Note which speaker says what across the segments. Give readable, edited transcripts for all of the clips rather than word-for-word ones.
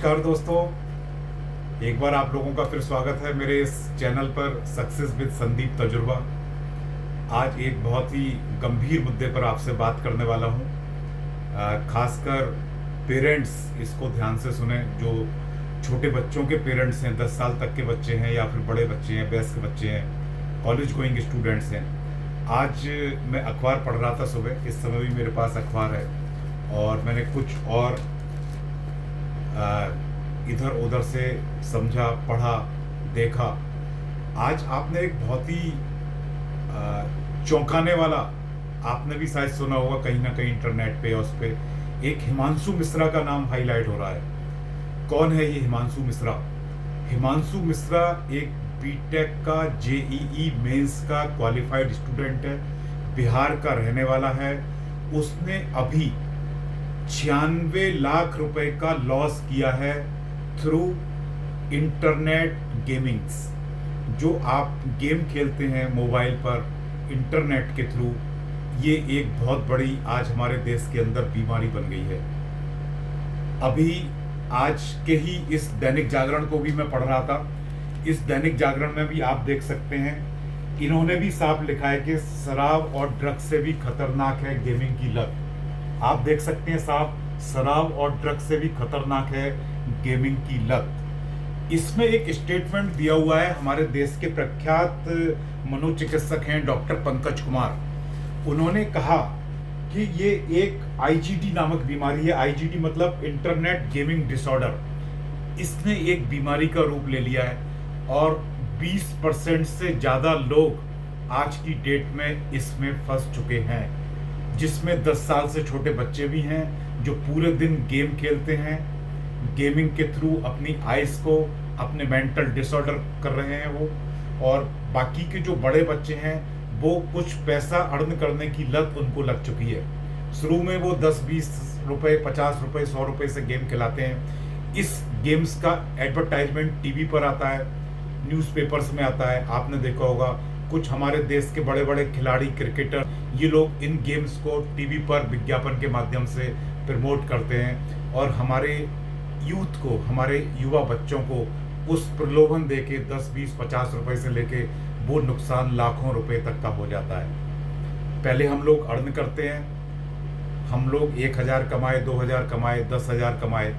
Speaker 1: नमस्कार दोस्तों, एक बार आप लोगों का फिर स्वागत है मेरे इस चैनल पर सक्सेस विद संदीप तजुर्बा। आज एक बहुत ही गंभीर मुद्दे पर आपसे बात करने वाला हूँ। खासकर पेरेंट्स इसको ध्यान से सुने, जो छोटे बच्चों के पेरेंट्स हैं, 10 साल तक के बच्चे हैं या फिर बड़े बच्चे हैं, वयस्क बच्चे हैं, कॉलेज गोइंग स्टूडेंट्स हैं। आज मैं अखबार पढ़ रहा था सुबह, इस समय भी मेरे पास अखबार है और मैंने कुछ और इधर उधर से समझा, पढ़ा, देखा। आज आपने एक बहुत ही चौंकाने वाला, आपने भी शायद सुना होगा कहीं ना कहीं इंटरनेट पे, उस पे एक हिमांशु मिश्रा का नाम हाईलाइट हो रहा है। कौन है ये हिमांशु मिश्रा? हिमांशु मिश्रा एक बीटेक का जेईई मेंस का क्वालिफाइड स्टूडेंट है, बिहार का रहने वाला है। उसने अभी 96 लाख रुपए का लॉस किया है थ्रू इंटरनेट गेमिंग्स। जो आप गेम खेलते हैं मोबाइल पर इंटरनेट के थ्रू, ये एक बहुत बड़ी आज हमारे देश के अंदर बीमारी बन गई है। अभी आज के ही इस दैनिक जागरण को भी मैं पढ़ रहा था। इस दैनिक जागरण में भी आप देख सकते हैं, इन्होंने भी साफ लिखा है कि शराब और ड्रग्स से भी खतरनाक है गेमिंग की लत। आप देख सकते हैं साफ, शराब और ड्रग्स से भी खतरनाक है गेमिंग की लत। इसमें एक स्टेटमेंट दिया हुआ है हमारे देश के प्रख्यात मनोचिकित्सक हैं डॉक्टर पंकज कुमार। उन्होंने कहा कि ये एक आईजीडी नामक बीमारी है। आईजीडी मतलब इंटरनेट गेमिंग डिसऑर्डर। इसने एक बीमारी का रूप ले लिया है और 20% से ज़्यादा लोग आज की डेट में इसमें फंस चुके हैं, जिसमें 10 साल से छोटे बच्चे भी हैं जो पूरे दिन गेम खेलते हैं। गेमिंग के थ्रू अपनी आइज को, अपने मेंटल डिसऑर्डर कर रहे हैं वो। और बाकी के जो बड़े बच्चे हैं वो कुछ पैसा अर्न करने की लत उनको लग चुकी है। शुरू में वो 10-20 रुपए, 50 रुपए, 100 रुपए से गेम खिलाते हैं। इस गेम्स का एडवर्टाइजमेंट टीवी पर आता है, न्यूज़पेपर्स में आता है। आपने देखा होगा कुछ हमारे देश के बड़े बड़े खिलाड़ी, क्रिकेटर, ये लोग इन गेम्स को टीवी पर विज्ञापन के माध्यम से प्रमोट करते हैं और हमारे यूथ को, हमारे युवा बच्चों को उस प्रलोभन देके 10, 20, 50 रुपए से लेके वो नुकसान लाखों रुपए तक का हो जाता है। पहले हम लोग अर्न करते हैं, हम लोग 1000 कमाए, 2000 कमाए, 10,000 कमाए,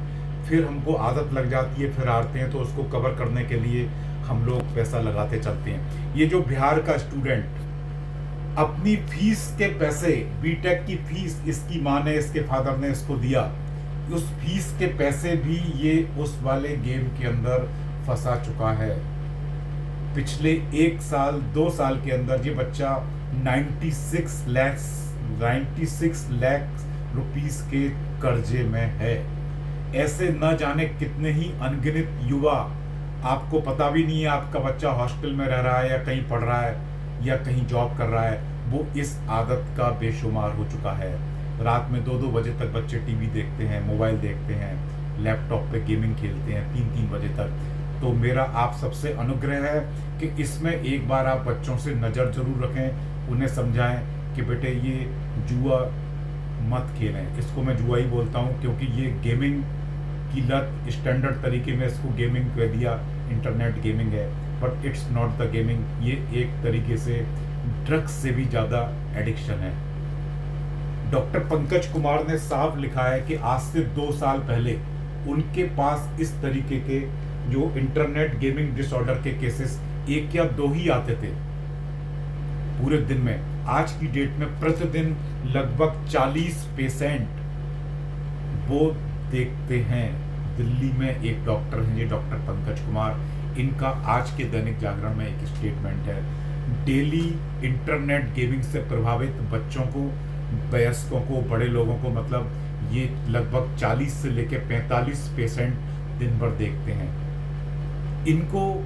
Speaker 1: फिर हमको आदत लग जाती है, फिर आते हैं तो उसको कवर करने के लिए हम लोग पैसा लगाते चलते हैं। ये जो बिहार का स्टूडेंट अपनी फीस के पैसे, बीटेक की फीस इसकी माँ ने, इसके फादर ने इसको दिया, उस फीस के पैसे भी ये उस वाले गेम के अंदर फंसा चुका है। पिछले 1 साल 2 साल के अंदर ये बच्चा 96 लाख रुपीस के कर्जे में है। ऐसे न जाने कितने ही अनगिनत युवा, आपको पता भी नहीं है आपका बच्चा हॉस्टल में रह रहा है या कहीं पढ़ रहा है या कहीं जॉब कर रहा है, वो इस आदत का बेशुमार हो चुका है। रात में 2-2 बजे तक बच्चे टीवी देखते हैं, मोबाइल देखते हैं, लैपटॉप पे गेमिंग खेलते हैं 3-3 बजे तक। तो मेरा आप सबसे अनुग्रह है कि इसमें एक बार आप बच्चों से नज़र जरूर रखें, उन्हें समझाएं कि बेटे ये जुआ मत खेलें। इसको मैं जुआ ही बोलता हूँ क्योंकि ये गेमिंग की लत, स्टैंडर्ड तरीके में इसको गेमिंग कह दिया, इंटरनेट गेमिंग है, but it's not the gaming. ये एक तरीके से ड्रग्स से भी ज़्यादा एडिक्शन है। डॉक्टर पंकज कुमार ने साफ लिखा है कि आज से 2 साल पहले उनके पास इस तरीके के जो इंटरनेट गेमिंग डिसऑर्डर के केसेस 1 या 2 ही आते थे पूरे दिन में। आज की डेट में प्रतिदिन लगभग 40 पेशेंट वो देखते हैं। दिल्ली में एक डॉक्टर हैं, ये डॉक्टर पंकज कुमार, इनका आज के दैनिक जागरण में एक स्टेटमेंट है। डेली इंटरनेट गेमिंग से प्रभावित बच्चों को, वयस्कों को, बड़े लोगों को, मतलब ये लगभग 40 से लेकर 45 पेशेंट दिन भर देखते हैं। इनको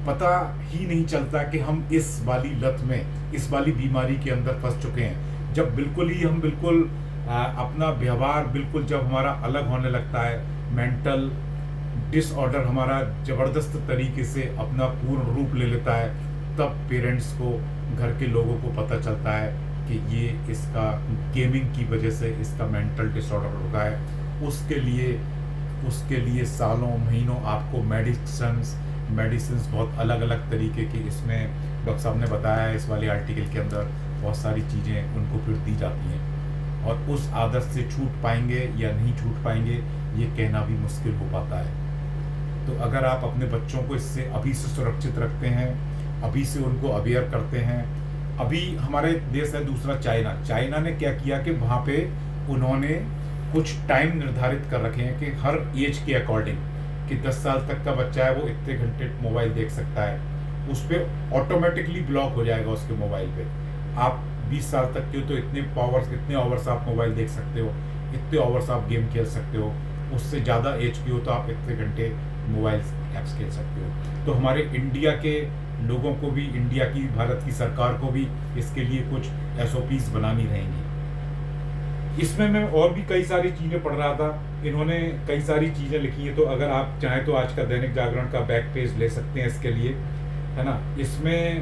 Speaker 1: पता ही नहीं चलता कि हम इस वाली लत में, इस वाली बीमारी के अंदर फंस चुके हैं। जब बिल्कुल ही हम बिल्कुल अपना व्यवहार बिल्कुल जब हमारा अलग होने लगता है, मेंटल डिसऑर्डर हमारा ज़बरदस्त तरीके से अपना पूर्ण रूप ले लेता है, तब पेरेंट्स को, घर के लोगों को पता चलता है कि ये इसका गेमिंग की वजह से इसका मेंटल डिसऑर्डर हो रहा है। उसके लिए उसके लिए सालों महीनों आपको मेडिसिन्स बहुत अलग अलग तरीके की, इसमें डॉक्टर साहब ने बताया है इस वाले आर्टिकल के अंदर, बहुत सारी चीज़ें उनको फिर दी जाती हैं, और उस आदत से छूट पाएंगे या नहीं छूट पाएंगे ये कहना भी मुश्किल हो पाता है। तो अगर आप अपने बच्चों को इससे अभी से सुरक्षित रखते हैं, अभी से उनको अवेयर करते हैं। अभी हमारे देश है दूसरा चाइना ने क्या किया कि वहाँ पे उन्होंने कुछ टाइम निर्धारित कर रखे हैं कि हर एज के अकॉर्डिंग, कि 10 साल तक का बच्चा है वो इतने घंटे मोबाइल देख सकता है, उस पर ऑटोमेटिकली ब्लॉक हो जाएगा उसके मोबाइल पे। आप 20 साल तक के हो तो इतने आवर्स आप मोबाइल देख सकते हो, इतने आवर्स आप गेम खेल सकते हो, उससे ज़्यादा एज की हो तो आप इतने घंटे मोबाइल ऐप्स खेल सकते हो। तो हमारे इंडिया के लोगों को भी, इंडिया की, भारत की सरकार को भी इसके लिए कुछ SOPs बनानी रहेंगी। इसमें मैं और भी कई सारी चीज़ें पढ़ रहा था, इन्होंने कई सारी चीज़ें लिखी हैं, तो अगर आप चाहें तो आज का दैनिक जागरण का बैक पेज ले सकते हैं इसके लिए, है ना। इसमें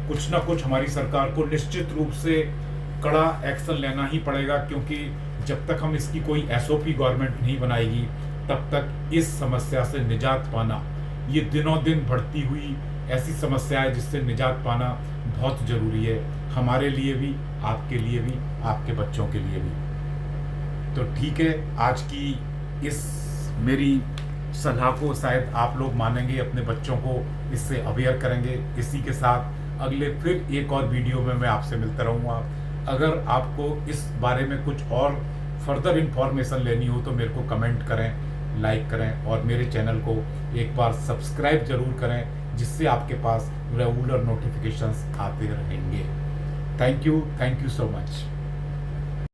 Speaker 1: कुछ ना कुछ हमारी सरकार को निश्चित रूप से कड़ा एक्शन लेना ही पड़ेगा, क्योंकि जब तक हम इसकी कोई SOP गवर्नमेंट नहीं बनाएगी तब तक इस समस्या से निजात पाना, ये दिनों दिन बढ़ती हुई ऐसी समस्या है जिससे निजात पाना बहुत ज़रूरी है, हमारे लिए भी, आपके लिए भी, आपके बच्चों के लिए भी। तो ठीक है, आज की इस मेरी सलाह को शायद आप लोग मानेंगे, अपने बच्चों को इससे अवेयर करेंगे। इसी के साथ अगले फिर एक और वीडियो में मैं आपसे मिलता रहूँगा। अगर आपको इस बारे में कुछ और फर्दर इंफॉर्मेशन लेनी हो तो मेरे को कमेंट करें, लाइक करें, और मेरे चैनल को एक बार सब्सक्राइब जरूर करें, जिससे आपके पास रेगुलर नोटिफिकेशंस आते रहेंगे। Thank you so much.